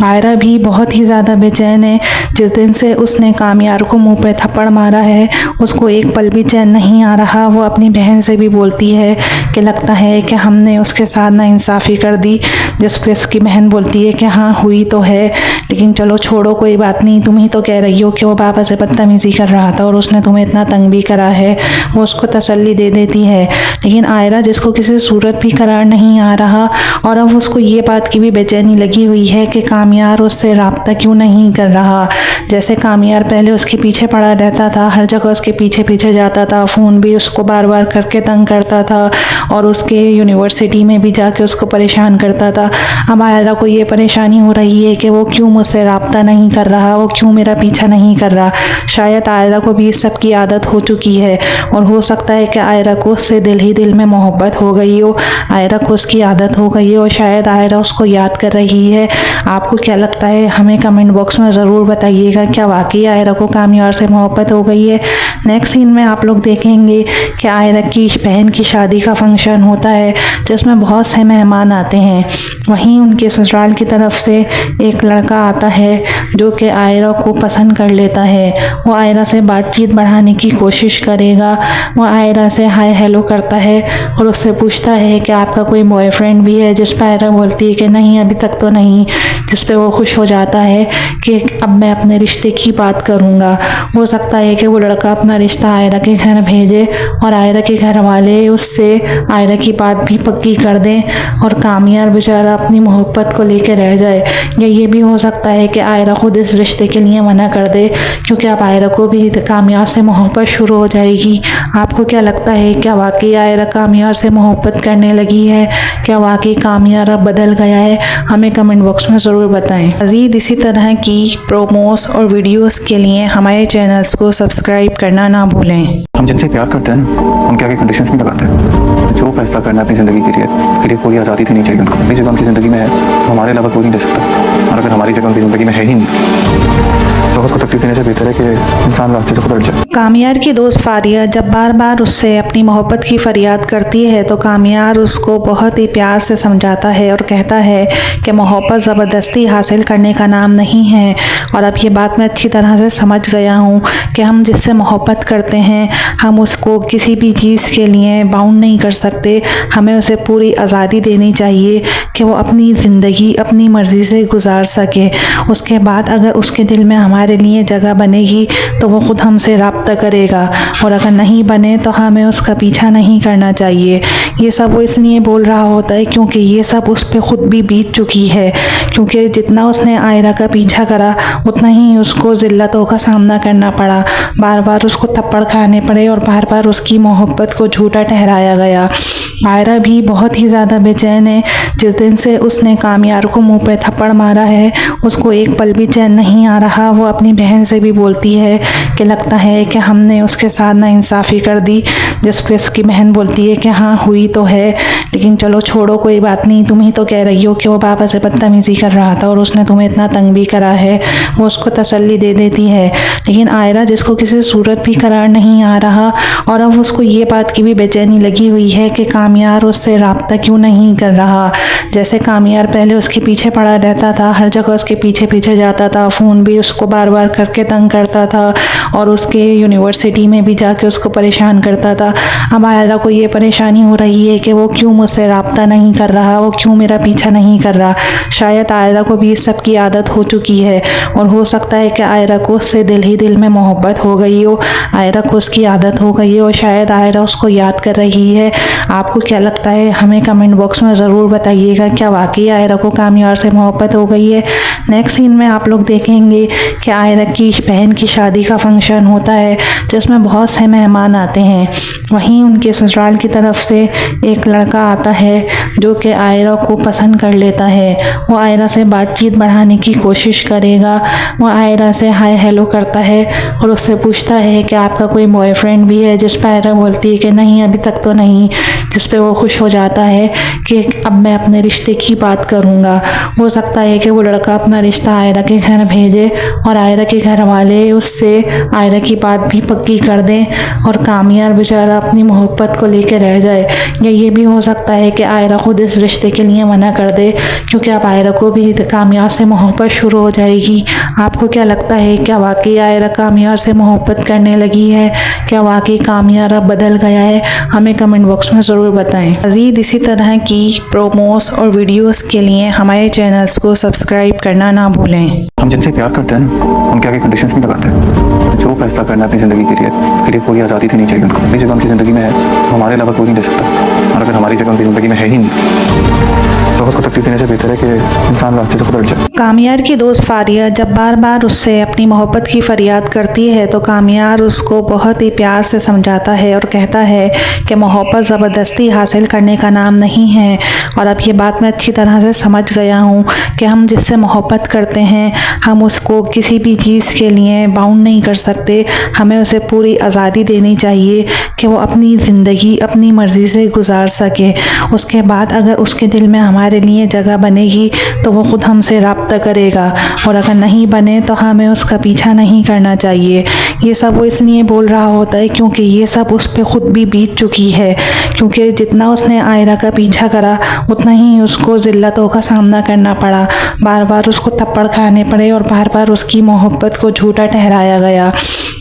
[SPEAKER 2] आयरा भी बहुत ही ज़्यादा बेचैन है। जिस दिन से उसने कामियार को मुंह पे थप्पड़ मारा है उसको एक पल भी चैन नहीं आ रहा। वो अपनी बहन से भी बोलती है कि लगता है कि हमने उसके साथ नाइंसाफ़ी कर दी। जिस पर उसकी बहन बोलती है कि हाँ हुई तो है, लेकिन चलो छोड़ो कोई बात नहीं, तुम ही तो कह रही हो कि वो पापा से बदतमीज़ी कर रहा था और उसने तुम्हें इतना तंग भी करा है। वो उसको तसल्ली दे देती है। लेकिन आयरा जिसको किसी सूरत भी करार नहीं आ रहा और अब उसको ये बात की भी बेचैनी लगी हुई है कि कामियार उससे रब्ता क्यों नहीं कर रहा। जैसे कामियार पहले उसके पीछे पड़ा रहता था, हर जगह उसके पीछे पीछे जाता था, फ़ोन भी उसको बार बार करके तंग करता था और उसके यूनिवर्सिटी में भी जाके उसको परेशान करता था। अब आयरा को ये परेशानी हो रही है कि वो क्यों मुझसे रब्ता नहीं कर रहा, वो क्यों मेरा पीछा नहीं कर रहा। शायद आयरा को भी इस सब की आदत हो चुकी है और हो सकता है कि आयरा को उससे दिल ही दिल में मोहब्बत हो गई हो, आयरा को उसकी आदत हो गई है और शायद आयरा उसको याद कर रही है। आपको क्या लगता है हमें कमेंट बॉक्स में ज़रूर बताइएगा, क्या वाकई आयरा को कामियार से मोहब्बत हो गई है। नेक्स्ट सीन में आप लोग देखेंगे कि आयरा की बहन की शादी का फंक्शन होता है जिसमें बहुत से मेहमान आते हैं। वहीं उनके ससुराल की तरफ से एक लड़का आता है जो कि आयरा को पसंद कर लेता है। वो आयरा से बातचीत बढ़ाने की कोशिश करेगा। वो आयरा से हाय हेलो करता है और उससे पूछता है कि आपका कोई बॉयफ्रेंड भी है, जिस पर आयरा बोलती है कि नहीं अभी तक तो नहीं, जिस पे वो खुश हो जाता है कि अब मैं अपने रिश्ते की बात करूँगा। हो सकता है कि वो लड़का अपना रिश्ता आयरा के घर भेजे और आयरा के घर वाले उससे आयरा की बात भी पक्की कर दें और कामियार बेचारा अपनी मोहब्बत को लेकर रह जाए। या ये भी हो सकता है कि आयरा खुद इस रिश्ते के लिए मना कर दे क्योंकि अब आयरा को भी कामियार से मोहब्बत शुरू हो जाएगी। आपको क्या लगता है, क्या वाकई आयरा कामियार से मोहब्बत करने लगी है, क्या वाकई कामियार अब बदल गया है? हमें कमेंट बॉक्स में ज़रूर बताएं। मज़ीद इसी तरह की प्रोमोस और वीडियोस के लिए हमारे चैनल्स को सब्सक्राइब करना ना भूलें।
[SPEAKER 1] हम जिनसे प्यार करते हैं ना उनके आगे कंडीशंस नहीं लगाते। जो फैसला करना है अपनी ज़िंदगी के लिए कोई आज़ादी तो नहीं चाहिए उनको। अपनी जगह उनकी ज़िंदगी में है, हमारे अलावा कोई नहीं दे सकता। और अगर हमारी जगह उनकी ज़िंदगी में है ही नहीं तो उसको तकलीफ देने से बेहतर है कि इंसान रास्ते से खुद हट जाए।
[SPEAKER 2] कामियार की दोस्त फारिया जब बार बार उससे अपनी मोहब्बत की फरियाद करती है तो कामियार उसको बहुत ही प्यार से समझाता है और कहता है कि मोहब्बत ज़बरदस्ती हासिल करने का नाम नहीं है। और अब ये बात मैं अच्छी तरह से समझ गया हूँ कि हम जिससे मोहब्बत करते हैं हम उसको किसी भी चीज़ के लिए बाउंड नहीं कर सकते। हमें उसे पूरी आज़ादी देनी चाहिए कि वो अपनी ज़िंदगी अपनी मर्ज़ी से गुजार सके। उसके बाद अगर उसके दिल में हमारे लिए जगह बनेगी तो वो ख़ुद हमसे रब्ता करेगा, और अगर नहीं बने तो हमें उसका पीछा नहीं करना चाहिए। ये सब वो इसलिए बोल रहा होता है क्योंकि ये सब उस पर ख़ुद भी बीत चुकी है। क्योंकि जितना उसने आयरा का पीछा करा उतना ही उसको ज़िल्लतों का सामना करना पड़ा। बार बार उसको थप्पड़ खाने पड़े और बार बार उसकी मोहब्बत को झूठा ठहराया गया। आयरा भी बहुत ही ज़्यादा बेचैन है। जिस दिन से उसने कामियार को मुंह पे थप्पड़ मारा है उसको एक पल भी चैन नहीं आ रहा। वो अपनी बहन से भी बोलती है कि लगता है कि हमने उसके साथ नाइंसाफ़ी कर दी। जिस पे उसकी बहन बोलती है कि हाँ हुई तो है, लेकिन चलो छोड़ो कोई बात नहीं, तुम ही तो कह रही हो कि वो पापा से बदतमीज़ी कर रहा था और उसने तुम्हें इतना तंग भी करा है। वो उसको तसल्ली दे देती है। लेकिन आयरा जिसको किसी सूरत भी करार नहीं आ रहा और अब उसको ये बात की भी बेचैनी लगी हुई है कि कामियार उससे रब्ता क्यों नहीं कर रहा। जैसे कामियार पहले उसके पीछे पड़ा रहता था, हर जगह उसके पीछे पीछे जाता था, फ़ोन भी उसको बार बार करके तंग करता था और उसके यूनिवर्सिटी में भी जाके उसको परेशान करता था। अब आयरा को ये परेशानी हो रही है कि वो क्यों मुझसे रब्ता नहीं कर रहा, वो क्यों मेरा पीछा नहीं कर रहा। शायद आयरा को भी इस सब की आदत हो चुकी है और हो सकता है कि आयरा को उससे दिल ही दिल में मोहब्बत हो गई हो, आयरा को उसकी आदत हो गई है और शायद आयरा उसको याद कर रही है। आपको क्या लगता है हमें कमेंट बॉक्स में ज़रूर बताइएगा, क्या वाकई आयरा को कामियार से मोहब्बत हो गई है। नेक्स्ट सीन में आप लोग देखेंगे कि आयरा की बहन की शादी का फंक्शन होता है जिसमें बहुत से मेहमान आते हैं। वहीं उनके ससुराल की तरफ से एक लड़का आता है जो कि आयरा को पसंद कर लेता है। वो आयरा से बातचीत बढ़ाने की कोशिश करेगा। वो आयरा से हाय हेलो करता है और उससे पूछता है कि आपका कोई बॉयफ्रेंड भी है, जिस पर आयरा बोलती है कि नहीं अभी तक तो नहीं। जिस पे वो खुश हो जाता है कि अब मैं अपने रिश्ते की बात करूँगा। हो सकता है कि वो लड़का अपना रिश्ता आयरा के घर भेजे और आयरा के घर वाले उससे आयरा की बात भी पक्की कर दें और कामियार बेचारा अपनी मोहब्बत को लेकर रह जाए। या ये भी हो सकता है कि आयरा खुद इस रिश्ते के लिए मना कर दे क्योंकि अब आयरा को भी कामियार से मोहब्बत शुरू हो जाएगी। आपको क्या लगता है, क्या वाकई आयरा कामियार से मोहब्बत करने लगी है? क्या वाकई कामियार अब बदल गया है? हमें कमेंट बॉक्स में ज़रूर बताएं। मज़ीद इसी तरह की प्रोमोस और वीडियोस के लिए हमारे चैनल्स को सब्सक्राइब करना ना भूलें।
[SPEAKER 1] हम जिनसे प्यार करते हैं ना उनके आगे कंडीशंस नहीं लगाते। जो फैसला करना है अपनी ज़िंदगी के लिए कोई आज़ादी देनी चाहिए उनको। अपनी जगह उनकी ज़िंदगी में है, हमारे अलावा कोई नहीं दे सकता। और अगर हमारी जगह उनकी ज़िंदगी में है ही नहीं तो उसको तकलीफ देने से बेहतर है कि इंसान रास्ते से खुद हट जाए।
[SPEAKER 2] कामियार की दोस्त फारिया जब बार बार उससे अपनी मोहब्बत की फरियाद करती है तो कामियार उसको बहुत ही प्यार से समझाता है और कहता है कि मोहब्बत ज़बरदस्ती हासिल करने का नाम नहीं है। और अब ये बात मैं अच्छी तरह से समझ गया हूँ कि हम जिससे मोहब्बत करते हैं हम उसको किसी भी चीज़ के लिए बाउंड नहीं कर सकते। हमें उसे पूरी आज़ादी देनी चाहिए कि वो अपनी ज़िंदगी अपनी मर्ज़ी से गुजार सके। उसके बाद अगर उसके दिल में हमारे लिए जगह बनेगी तो वो ख़ुद हमसे रब्ता करेगा, और अगर नहीं बने तो हमें उसका पीछा नहीं करना चाहिए। ये सब वो इसलिए बोल रहा होता है क्योंकि ये सब उस पर ख़ुद भी बीत चुकी है। क्योंकि जितना उसने आयरा का पीछा करा उतना ही उसको ज़िल्लतों का सामना करना पड़ा। बार बार उसको थप्पड़ खाने पड़े और बार बार उसकी मोहब्बत को झूठा ठहराया गया।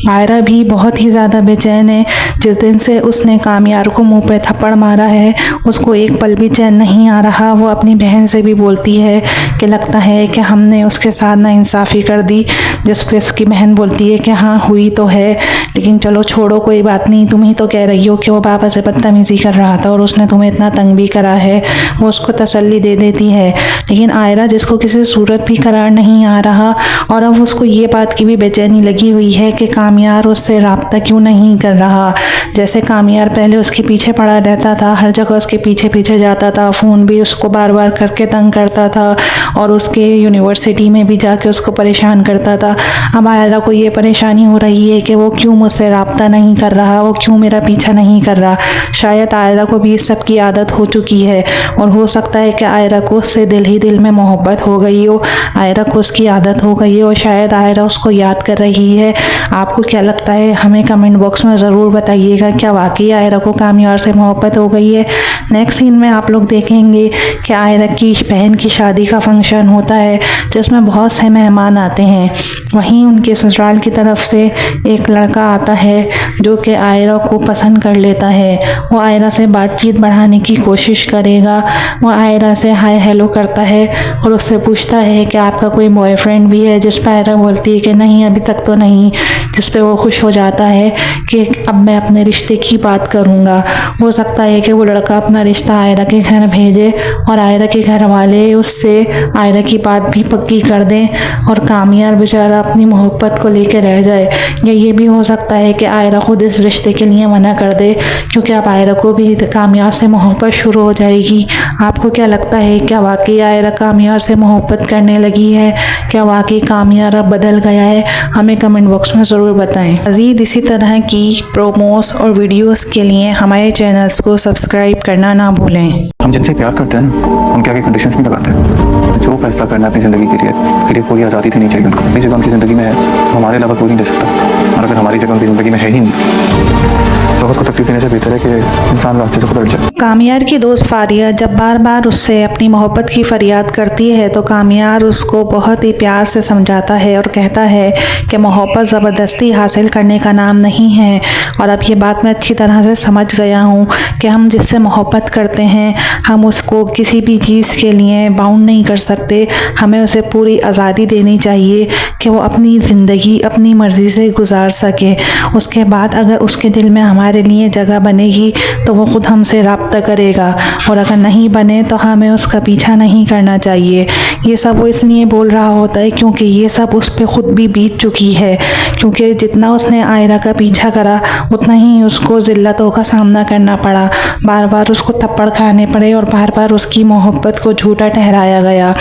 [SPEAKER 2] आयरा भी बहुत ही ज़्यादा बेचैन है। जिस दिन से उसने कामियार को मुंह पे थप्पड़ मारा है उसको एक पल भी चैन नहीं आ रहा। वो अपनी बहन से भी बोलती है कि लगता है कि हमने उसके साथ नाइंसाफ़ी कर दी। जिस पे उसकी बहन बोलती है कि हाँ हुई तो है, लेकिन चलो छोड़ो कोई बात नहीं, तुम ही तो कह रही हो कि वो पापा से बदतमीज़ी कर रहा था और उसने तुम्हें इतना तंग भी करा है। वो उसको तसल्ली दे देती है। लेकिन आयरा जिसको किसी सूरत भी करार नहीं आ रहा और अब उसको ये बात की भी बेचैनी लगी हुई है कि कामियार उससे रब्ता क्यों नहीं कर रहा। जैसे कामियार पहले उसके पीछे पड़ा रहता था, हर जगह उसके पीछे पीछे जाता था, फ़ोन भी उसको बार बार करके तंग करता था और उसके यूनिवर्सिटी में भी जाके उसको परेशान करता था। अब आयरा को ये परेशानी हो रही है कि वो क्यों मुझसे रब्ता नहीं कर रहा, वो क्यों मेरा पीछा नहीं कर रहा। शायद आयरा को भी इस सब की आदत हो चुकी है और हो सकता है कि आयरा को उससे दिल ही दिल में मोहब्बत हो गई हो, आयरा को उसकी आदत हो गई है और शायद आयरा उसको याद कर रही है। आपको क्या लगता है हमें कमेंट बॉक्स में ज़रूर बताइएगा, क्या वाकई आयरा को कामयार से मोहब्बत हो गई है। नेक्स्ट सीन में आप लोग देखेंगे कि आयरा की बहन की शादी का फंक्शन होता है जिसमें बहुत से मेहमान आते हैं। वहीं उनके ससुराल की तरफ से एक लड़का आता है जो कि आयरा को पसंद कर लेता है। वो आयरा से बातचीत बढ़ाने की कोशिश करेगा। वो आयरा से हाय हेलो करता है और उससे पूछता है कि आपका कोई बॉयफ्रेंड भी है, जिस पर आयरा बोलती है कि नहीं अभी तक तो नहीं, जिस पे वो खुश हो जाता है कि अब मैं अपने रिश्ते की बात करूँगा। हो सकता है कि वो लड़का अपना रिश्ता आयरा के घर भेजे और आयरा के घर वाले उससे आयरा की बात भी पक्की कर दें और कामयार बेचारा अपनी मोहब्बत को लेकर रह जाए। या ये भी हो सकता है कि आयरा खुद इस रिश्ते के लिए मना कर दे, क्योंकि अब आयरा को भी कामयार से मोहब्बत शुरू हो जाएगी। आपको क्या लगता है, क्या वाकई आयरा कामयार से मोहब्बत करने लगी है, क्या वाकई कामयार अब बदल गया है? हमें कमेंट बॉक्स में ज़रूर बताएं। मज़ीद इसी तरह की प्रोमोस और वीडियोस के लिए हमारे चैनल्स को सब्सक्राइब करना ना भूलें।
[SPEAKER 1] हम जिनसे प्यार करते हैं ना उनके आगे कंडीशंस नहीं लगाते। जो फैसला करना है अपनी ज़िंदगी के लिए पूरी आज़ादी देनी चाहिए उनको। अपनी जगह उनकी ज़िंदगी में है, हमारे अलावा कोई नहीं दे सकता। और अगर हमारी जगह उनकी ज़िंदगी में है ही नहीं तो उसको तकलीफ देने से बेहतर है कि इंसान रास्ते से खुद हट जाए।
[SPEAKER 2] कामयार की दोस्त फारिया जब बार बार उससे अपनी मोहब्बत की फरियाद करती है तो कामयार उसको बहुत ही प्यार से समझाता है और कहता है कि मोहब्बत ज़बरदस्ती हासिल करने का नाम नहीं है। और अब ये बात मैं अच्छी तरह से समझ गया हूँ कि हम जिससे मोहब्बत करते हैं हम उसको किसी भी चीज़ के लिए बाउंड नहीं कर सकते। हमें उसे पूरी आज़ादी देनी चाहिए कि वो अपनी ज़िंदगी अपनी मर्ज़ी से गुजार सके। उसके बाद अगर उसके दिल में हमारे लिए जगह बनेगी तो वो ख़ुद हमसे रब्ता करेगा, और अगर नहीं बने तो हमें उसका पीछा नहीं करना चाहिए। ये सब वो इसलिए बोल रहा होता है क्योंकि ये सब उस पर ख़ुद भी बीत चुकी है, क्योंकि जितना उसने आयरा का पीछा करा उतना ही उसको ज़िल्लतों का सामना करना पड़ा। बार बार उसको थप्पड़ खाने पड़े और बार बार उसकी मोहब्बत को झूठा ठहराया गया।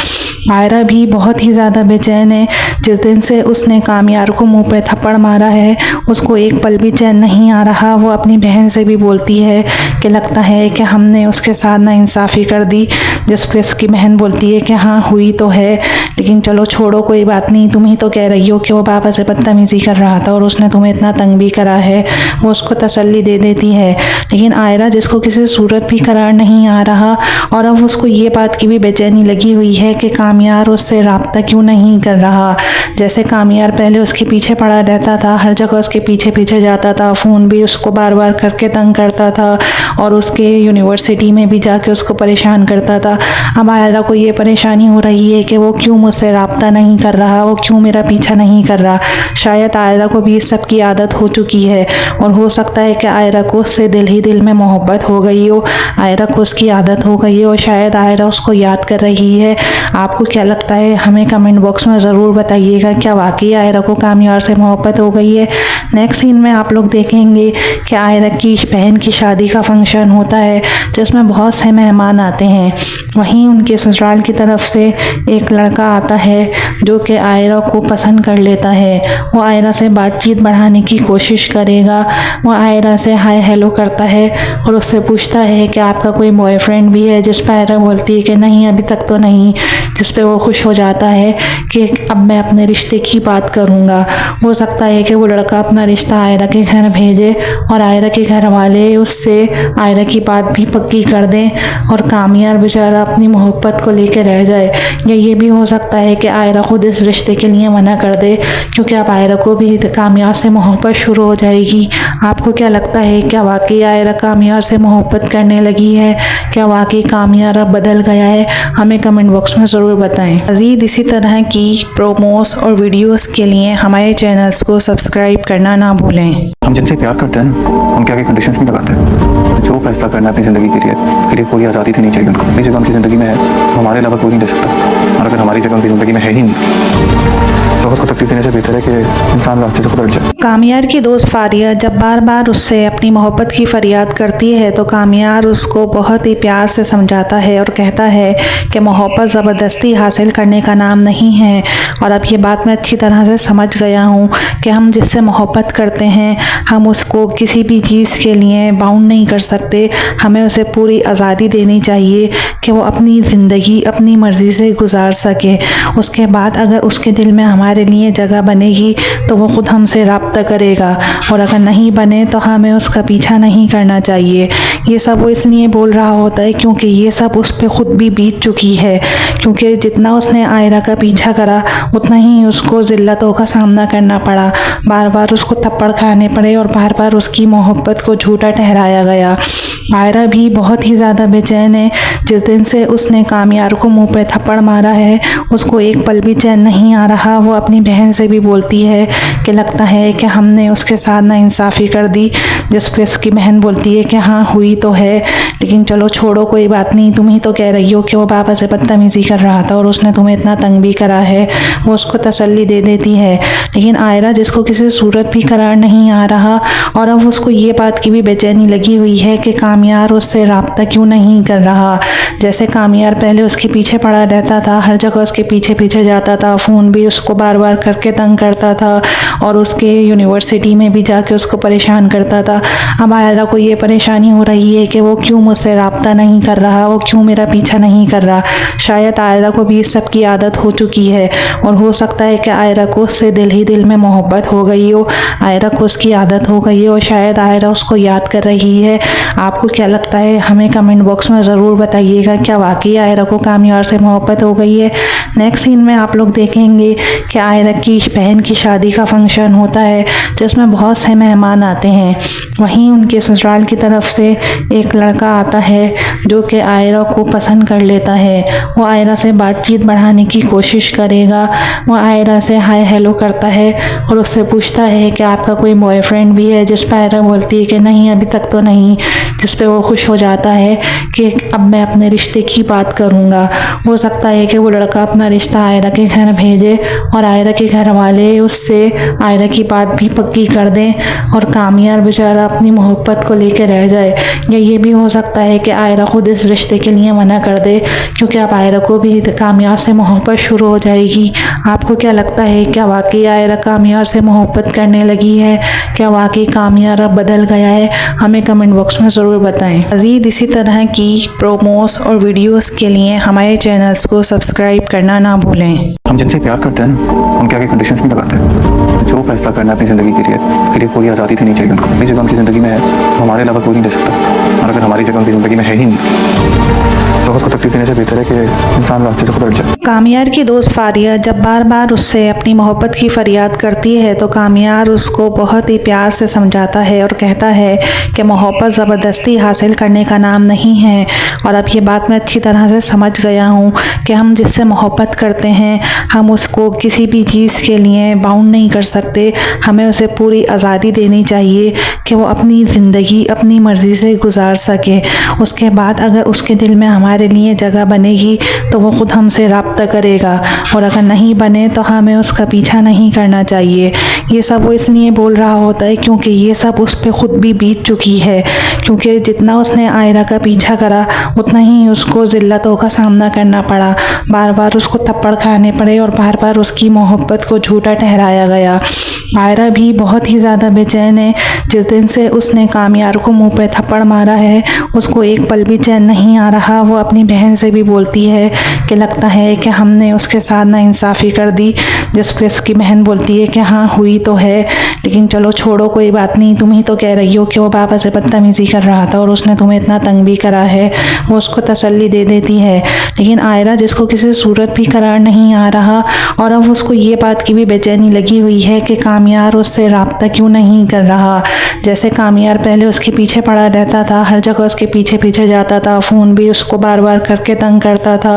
[SPEAKER 2] आयरा भी बहुत ही ज़्यादा बेचैन है। जिस दिन से उसने कामयार को मुंह पे थप्पड़ मारा है उसको एक पल भी चैन नहीं आ रहा। वो अपनी बहन से भी बोलती है कि लगता है कि हमने उसके साथ नाइंसाफ़ी कर दी, जिस पर उसकी बहन बोलती है कि हाँ हुई तो है, लेकिन चलो छोड़ो कोई बात नहीं, तुम ही तो कह रही हो कि वो पापा से बदतमीज़ी कर रहा था और उसने तुम्हें इतना तंग भी करा है। वो उसको तसल्ली दे देती है, लेकिन आयरा जिसको किसी सूरत भी करार नहीं आ रहा और अब उसको ये बात की भी बेचैनी लगी हुई है कि कामयार उससे रब्ता क्यों नहीं कर रहा। जैसे कामयार पहले उसके पीछे पड़ा रहता था, हर जगह उसके पीछे पीछे जाता था, फ़ोन भी उसको बार बार करके तंग करता था और उसके यूनिवर्सिटी में भी जाके उसको परेशान करता था। अब आयरा को ये परेशानी हो रही है कि वो क्यों मुझसे रब्ता नहीं कर रहा, वो क्यों मेरा पीछा नहीं कर रहा। शायद आयरा को भी इस सब की आदत हो चुकी है और हो सकता है कि आयरा को उससे दिल ही दिल में मोहब्बत हो गई हो, आयरा को उसकी आदत हो गई हो और शायद आयरा उसको याद कर रही है। आपको क्या लगता है हमें कमेंट बॉक्स में ज़रूर बताइएगा, क्या वाकई आयरा को कामयार से मोहब्बत हो गई है। नेक्स्ट सीन में आप लोग देखेंगे कि आयरा की बहन की शादी का फंक्शन होता है जिसमें बहुत से मेहमान आते हैं। वहीं उनके ससुराल की तरफ से एक लड़का आता है जो कि आयरा को पसंद कर लेता है। वो आयरा से बातचीत बढ़ाने की कोशिश करेगा। वो आयरा से हाय हेलो करता है और उससे पूछता है कि आपका कोई बॉयफ्रेंड भी है, जिस पर आयरा बोलती है कि नहीं अभी तक तो नहीं, जिस पे वो खुश हो जाता है कि अब मैं अपने रिश्ते की बात करूँगा। हो सकता है कि वो लड़का अपना रिश्ता आयरा के घर भेजे और आयरा के घर वाले उससे आयरा की बात भी पक्की कर दें और कामयार बेचारा अपनी मोहब्बत को लेकर रह जाए। या ये भी हो सकता है कि आयरा खुद इस रिश्ते के लिए मना कर दे, क्योंकि अब आयरा को भी कामयार से मोहब्बत शुरू हो जाएगी। आपको क्या लगता है, क्या वाकई आयरा कामयार से मोहब्बत करने लगी है, क्या वाकई कामयार अब बदल गया है? हमें कमेंट बॉक्स में ज़रूर बताएं। मज़ीद इसी तरह की प्रोमोस और वीडियोस के लिए हमारे चैनल्स को सब्सक्राइब करना ना भूलें।
[SPEAKER 1] हम जिनसे प्यार करते हैं ना उनके आगे कंडीशंस नहीं लगाते। जो फैसला करना है अपनी ज़िंदगी के लिए पूरी आज़ादी देनी चाहिए उनको। अपनी जगह उनकी ज़िंदगी में है, हमारे अलावा कोई नहीं दे सकता। और अगर हमारी जगह उनकी ज़िंदगी में है ही नहीं बहुत को तकलीफ देने से बेहतर है कि इंसान रास्ते से खुद हट जाए।
[SPEAKER 2] कामियार की दोस्त फारिया जब बार बार उससे अपनी मोहब्बत की फरियाद करती है तो कामियार उसको बहुत ही प्यार से समझाता है और कहता है कि मोहब्बत ज़बरदस्ती हासिल करने का नाम नहीं है। और अब ये बात मैं अच्छी तरह से समझ गया हूँ कि हम जिससे मोहब्बत करते हैं हम उसको किसी भी चीज़ के लिए बाउंड नहीं कर सकते। हमें उसे पूरी आज़ादी देनी चाहिए कि वो अपनी ज़िंदगी अपनी मर्ज़ी से गुजार सके। उसके बाद अगर उसके दिल में हमारे लिए जगह बनेगी तो वो ख़ुद हमसे रब्ता करेगा, और अगर नहीं बने तो हमें उसका पीछा नहीं करना चाहिए। ये सब वो इसलिए बोल रहा होता है क्योंकि ये सब उस पर ख़ुद भी बीत चुकी है। क्योंकि जितना उसने आयरा का पीछा करा उतना ही उसको ज़िल्लतों का सामना करना पड़ा। बार बार उसको थप्पड़ खाने पड़े और बार बार उसकी मोहब्बत को झूठा ठहराया गया। आयरा भी बहुत ही ज़्यादा बेचैन है। जिस दिन से उसने कामियार को मुंह पे थप्पड़ मारा है उसको एक पल भी चैन नहीं आ रहा। वो अपनी बहन से भी बोलती है कि लगता है कि हमने उसके साथ नाइंसाफ़ी कर दी। जिस पे उसकी बहन बोलती है कि हाँ हुई तो है, लेकिन चलो छोड़ो कोई बात नहीं, तुम ही तो कह रही हो कि वो पापा से बदतमीज़ी कर रहा था और उसने तुम्हें इतना तंग भी करा है। वो उसको तसल्ली दे देती है। लेकिन आयरा जिसको किसी सूरत भी करार नहीं आ रहा और अब उसको ये बात की भी बेचैनी लगी हुई है कि कामियार उससे रब्ता क्यों नहीं कर रहा। जैसे कामियार पहले उसके पीछे पड़ा रहता था, हर जगह उसके पीछे पीछे जाता था, फ़ोन भी उसको बार बार करके तंग करता था और उसके यूनिवर्सिटी में भी जाके उसको परेशान करता था। अब आयरा को ये परेशानी हो रही है कि वो क्यों मुझसे रब्ता नहीं कर रहा, वो क्यों मेरा पीछा नहीं कर रहा। शायद आयरा को भी इस सब की आदत हो चुकी है और हो सकता है कि आयरा को उससे दिल ही दिल में मोहब्बत हो गई हो, आयरा को उसकी आदत हो गई है और शायद आयरा उसको याद कर रही है। आपको क्या लगता है हमें कमेंट बॉक्स में ज़रूर बताइएगा, क्या वाकई आयरा को कामियार से मोहब्बत हो गई है। नेक्स्ट सीन में आप लोग देखेंगे कि आयरा की बहन की शादी का फंक्शन होता है जिसमें बहुत से मेहमान आते हैं। वहीं उनके ससुराल की तरफ से एक लड़का आता है जो कि आयरा को पसंद कर लेता है। वो आयरा से बातचीत बढ़ाने की कोशिश करेगा। वो आयरा से हाय हेलो करता है और उससे पूछता है कि आपका कोई बॉयफ्रेंड भी है, जिस पर आयरा बोलती है कि नहीं अभी तक तो नहीं। जिस पे वो खुश हो जाता है कि अब मैं अपने रिश्ते की बात करूँगा। हो सकता है कि वो लड़का अपना रिश्ता आयरा के घर भेजे और आयरा के घर वाले उससे आयरा की बात भी पक्की कर दें और कामियार बेचारा अपनी मोहब्बत को लेकर रह जाए। या ये भी हो सकता है कि आयरा खुद इस रिश्ते के लिए मना कर दे क्योंकि अब आयरा को भी कामियार से मोहब्बत शुरू हो जाएगी। आपको क्या लगता है, क्या वाकई आयरा कामियार से मोहब्बत करने लगी है? क्या वाकई कामियार अब बदल गया है? हमें कमेंट बॉक्स में ज़रूर बताएं। मज़ीद इसी तरह की प्रोमोस और वीडियोस के लिए हमारे चैनल्स को सब्सक्राइब करना ना भूलें।
[SPEAKER 1] हम जिनसे प्यार करते हैं ना उनके आगे कंडीशंस नहीं लगाते। जो फैसला करना है अपनी ज़िंदगी के लिए कोई आज़ादी नहीं चाहिए उनको। अपनी जगह उनकी ज़िंदगी में है, हमारे अलावा कोई नहीं ले सकता। और अगर हमारी जगह उनकी ज़िंदगी में है ही नहीं तो उसको तकलीफ देने से बेहतर है कि इंसान रास्ते से खुद हट जाए।
[SPEAKER 2] कामियार की दोस्त फारिया जब बार बार उससे अपनी मोहब्बत की फरियाद करती है तो कामियार उसको बहुत ही प्यार से समझाता है और कहता है कि मोहब्बत ज़बरदस्ती हासिल करने का नाम नहीं है। और अब ये बात मैं अच्छी तरह से समझ गया हूँ कि हम जिससे मोहब्बत करते हैं हम उसको किसी भी चीज़ के लिए बाउंड नहीं कर सकते। हमें उसे पूरी आज़ादी देनी चाहिए कि वो अपनी ज़िंदगी अपनी मर्ज़ी से गुजार सके। उसके बाद अगर उसके दिल में हमारे लिए जगह बनेगी तो वो ख़ुद हमसे रब्ता करेगा, और अगर नहीं बने तो हमें उसका पीछा नहीं करना चाहिए। ये सब वो इसलिए बोल रहा होता है क्योंकि ये सब उस पर ख़ुद भी बीत चुकी है। क्योंकि जितना उसने आयरा का पीछा करा उतना ही उसको ज़िल्लतों का सामना करना पड़ा। बार बार उसको थप्पड़ खाने पड़े और बार बार उसकी मोहब्बत को झूठा ठहराया गया। आयरा भी बहुत ही ज़्यादा बेचैन है। जिस दिन से उसने कामियार को मुंह पे थप्पड़ मारा है उसको एक पल भी चैन नहीं आ रहा। वो अपनी बहन से भी बोलती है कि लगता है कि हमने उसके साथ नाइंसाफ़ी कर दी। जिस पे उसकी बहन बोलती है कि हाँ हुई तो है, लेकिन चलो छोड़ो कोई बात नहीं, तुम ही तो कह रही हो कि वो पापा से बदतमीज़ी कर रहा था और उसने तुम्हें इतना तंग भी करा है। वो उसको तसल्ली दे देती है। लेकिन आयरा जिसको किसी सूरत भी करार नहीं आ रहा और अब उसको ये बात की भी बेचैनी लगी हुई है कि कामियार उससे रब्ता क्यों नहीं कर रहा। जैसे कामियार पहले उसके पीछे पड़ा रहता था, हर जगह उसके पीछे पीछे जाता था, फ़ोन भी उसको बार बार करके तंग करता था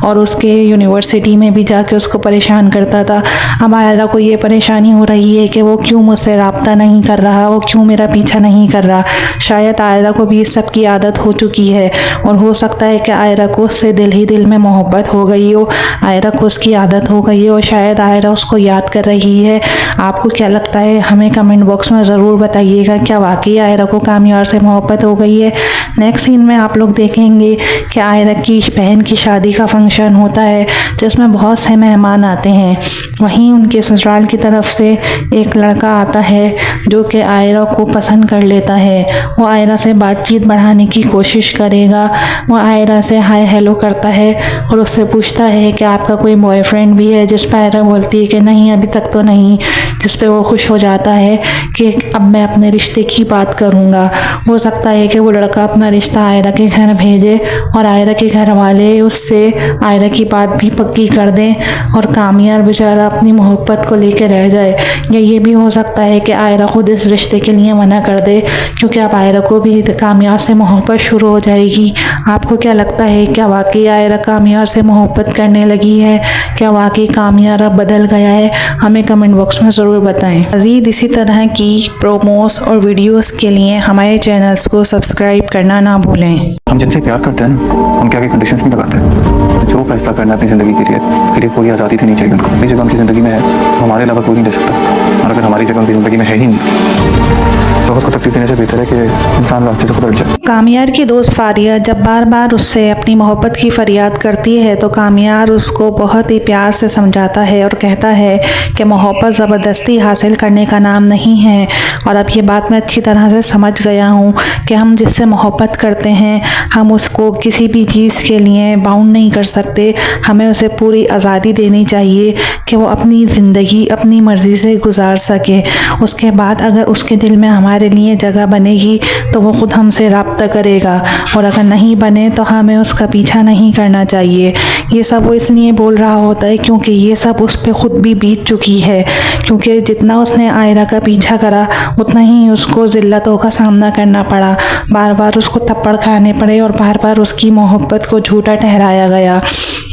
[SPEAKER 2] और उसके यूनिवर्सिटी में भी जाके उसको परेशान करता था। अब आयरा को ये परेशानी हो रही है कि वो क्यों मुझसे रब्ता नहीं कर रहा, वो क्यों मेरा पीछा नहीं कर रहा। शायद आयरा को भी इस सब की आदत हो चुकी है और हो सकता है कि आयरा को उससे दिल ही दिल में मोहब्बत हो गई हो, आयरा को उसकी आदत हो गई हो, शायद आयरा उसको याद कर रही है। आपको क्या लगता है हमें कमेंट बॉक्स में ज़रूर बताइएगा, क्या वाकई आयरा को कामियार से मोहब्बत हो गई है। नेक्स्ट सीन में आप लोग देखेंगे कि आयरा की बहन की शादी का फंक्शन होता है जिसमें बहुत से मेहमान आते हैं। वहीं उनके ससुराल की तरफ से एक लड़का आता है जो कि आयरा को पसंद कर लेता है। वो आयरा से बातचीत बढ़ाने की कोशिश करेगा। वो आयरा से हाय हेलो करता है और उससे पूछता है कि आपका कोई बॉयफ्रेंड भी है, जिस पर आयरा बोलती है कि नहीं अभी तक तो नहीं, जिस पे वो खुश हो जाता है कि अब मैं अपने रिश्ते की बात करूँगा। हो सकता है कि वो लड़का अपना रिश्ता आयरा के घर भेजे और आयरा के घर वाले उससे आयरा की बात भी पक्की कर दें और कामियार बेचारा अपनी मोहब्बत को लेकर रह जाए। या ये भी हो सकता है कि आयरा खुद इस रिश्ते के लिए मना कर दे, क्योंकि अब आयरा को भी कामियार से मोहब्बत शुरू हो जाएगी। आपको क्या लगता है, क्या वाकई आयरा कामियार से मोहब्बत करने लगी है, क्या वाकई कामियार अब बदल गया है? हमें कमेंट बॉक्स में ज़रूर बताएं। मज़ीद इसी तरह की प्रोमोस और वीडियोस के लिए हमारे चैनल्स को सब्सक्राइब करना ना भूलें।
[SPEAKER 1] हम जिनसे प्यार करते हैं ना उनके आगे कंडीशंस नहीं लगाते। जो फैसला करना है अपनी ज़िंदगी के लिए कोई आज़ादी देनी चाहिए उनको। अपनी जगह उनकी ज़िंदगी में है, हमारे अलावा कोई नहीं दे सकता। और अगर हमारी जगह उनकी ज़िंदगी में है ही नहीं तो उसको तकलीफ देने से बेहतर है कि इंसान रास्ते से खुद हट जाए।
[SPEAKER 2] कामियार की दोस्त फारिया जब बार बार उससे अपनी मोहब्बत की फरियाद करती है तो कामियार उसको बहुत ही प्यार से समझाता है और कहता है कि मोहब्बत ज़बरदस्ती हासिल करने का नाम नहीं है। और अब ये बात मैं अच्छी तरह से समझ गया हूँ कि हम जिससे मोहब्बत करते हैं हम उसको किसी भी चीज़ के लिए बाउंड नहीं कर सकते। हमें उसे पूरी आज़ादी देनी चाहिए कि वो अपनी ज़िंदगी अपनी मर्ज़ी से गुजार सके। उसके बाद अगर उसके दिल में हमारे लिए जगह बनेगी तो वो ख़ुद हमसे रब्ता करेगा और अगर नहीं बने तो हमें उसका पीछा नहीं करना चाहिए। ये सब वो इसलिए बोल रहा होता है क्योंकि ये सब उस पर ख़ुद भी बीत चुकी है, क्योंकि जितना उसने आयरा का पीछा करा उतना ही उसको ज़िल्लतों का सामना करना पड़ा। बार बार उसको थप्पड़ खाने पड़े और बार बार उसकी मोहब्बत को झूठा ठहराया गया।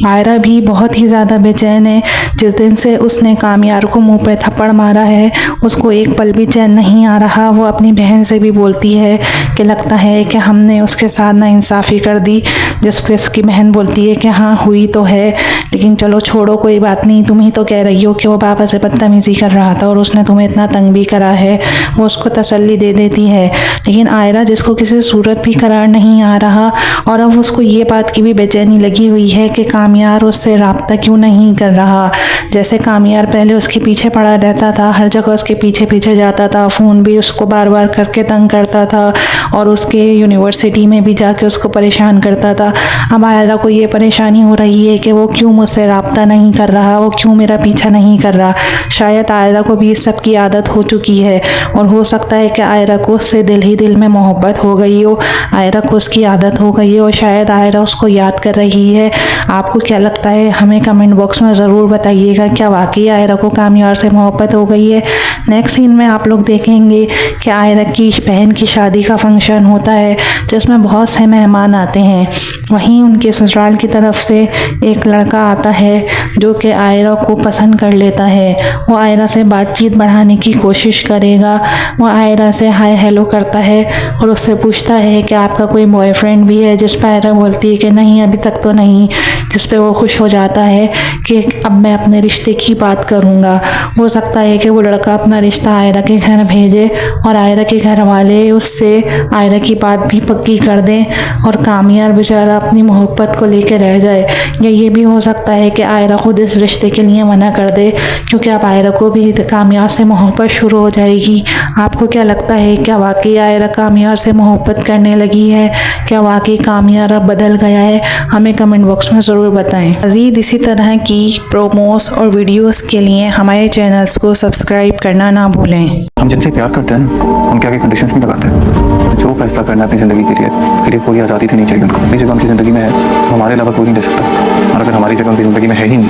[SPEAKER 2] आयरा भी बहुत ही ज़्यादा बेचैन है। जिस दिन से उसने कामियार को मुंह पे थप्पड़ मारा है उसको एक पल भी चैन नहीं आ रहा। वो अपनी बहन से भी बोलती है कि लगता है कि हमने उसके साथ नाइंसाफ़ी कर दी, जिस पर उसकी बहन बोलती है कि हाँ हुई तो है, लेकिन चलो छोड़ो कोई बात नहीं, तुम ही तो कह रही हो कि वो पापा से बदतमीज़ी कर रहा था और उसने तुम्हें इतना तंग भी करा है। वो उसको तसल्ली दे देती है, लेकिन आयरा जिसको किसी सूरत भी करार नहीं आ रहा और अब उसको ये बात की भी बेचैनी लगी हुई है कि कामियार उससे रब्ता क्यों नहीं कर रहा। जैसे कामियार पहले उसके पीछे पड़ा रहता था, हर जगह उसके पीछे पीछे जाता था, फ़ोन भी उसको बार बार करके तंग करता था और उसके यूनिवर्सिटी में भी जाके उसको परेशान करता था। अब आयरा को ये परेशानी हो रही है कि वो क्यों मुझसे रब्ता नहीं कर रहा, वो क्यों मेरा पीछा नहीं कर रहा। शायद आयरा को भी इस सब की आदत हो चुकी है और हो सकता है कि आयरा को उससे दिल ही दिल में मोहब्बत हो गई हो, आयरा को उसकी आदत हो गई हो, शायद आयरा उसको याद कर रही है। आपको क्या लगता है हमें कमेंट बॉक्स में ज़रूर बताइएगा, क्या वाकई आयरा को कामियार से मोहब्बत हो गई है। नेक्स्ट सीन में आप लोग देखेंगे कि आयरा की बहन की शादी का फंक्शन होता है जिसमें बहुत से मेहमान आते हैं। वहीं उनके ससुराल की तरफ से एक लड़का आता है जो कि आयरा को पसंद कर लेता है। वो आयरा से बातचीत बढ़ाने की कोशिश करेगा। वो आयरा से हाय हेलो करता है और उससे पूछता है कि आपका कोई बॉयफ्रेंड भी है, जिस पर आयरा बोलती है कि नहीं अभी तक तो नहीं, जिस पे वो खुश हो जाता है कि अब मैं अपने रिश्ते की बात करूँगा। हो सकता है कि वो लड़का अपना रिश्ता आयरा के घर भेजे और आयरा के घर वाले उससे आयरा की बात भी पक्की कर दें और कामियार बेचारा अपनी मोहब्बत को लेकर रह जाए। या ये भी हो सकता है कि आयरा खुद इस रिश्ते के लिए मना कर दे, क्योंकि अब आयरा को भी कामियार से मोहब्बत शुरू हो जाएगी। आपको क्या लगता है, क्या वाकई आयरा कामियार से मोहब्बत करने लगी है, क्या वाकई कामियार अब बदल गया है? हमें कमेंट बॉक्स में ज़रूर बताएं। मज़ीद इसी तरह की प्रोमोस और वीडियोस के लिए हमारे चैनल्स को सब्सक्राइब करना ना भूलें।
[SPEAKER 1] हम जिनसे प्यार करते हैं ना उनके आगे कंडीशंस नहीं लगाते। जो फैसला करना है अपनी ज़िंदगी के लिए कोई आज़ादी देनी चाहिए उनको। अपनी जगह उनकी ज़िंदगी में है, हमारे अलावा कोई नहीं दे सकता। और अगर हमारी जगह उनकी ज़िंदगी में है ही नहीं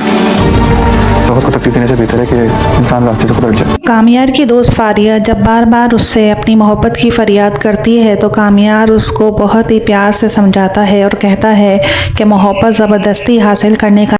[SPEAKER 1] मोहब्बत को तकलीफ देने से बेहतर है कि इंसान रास्ते से खुद हट जाए।
[SPEAKER 2] कामियार की दोस्त फारिया जब बार बार उससे अपनी मोहब्बत की फरियाद करती है तो कामियार उसको बहुत ही प्यार से समझाता है और कहता है कि मोहब्बत ज़बरदस्ती हासिल करने का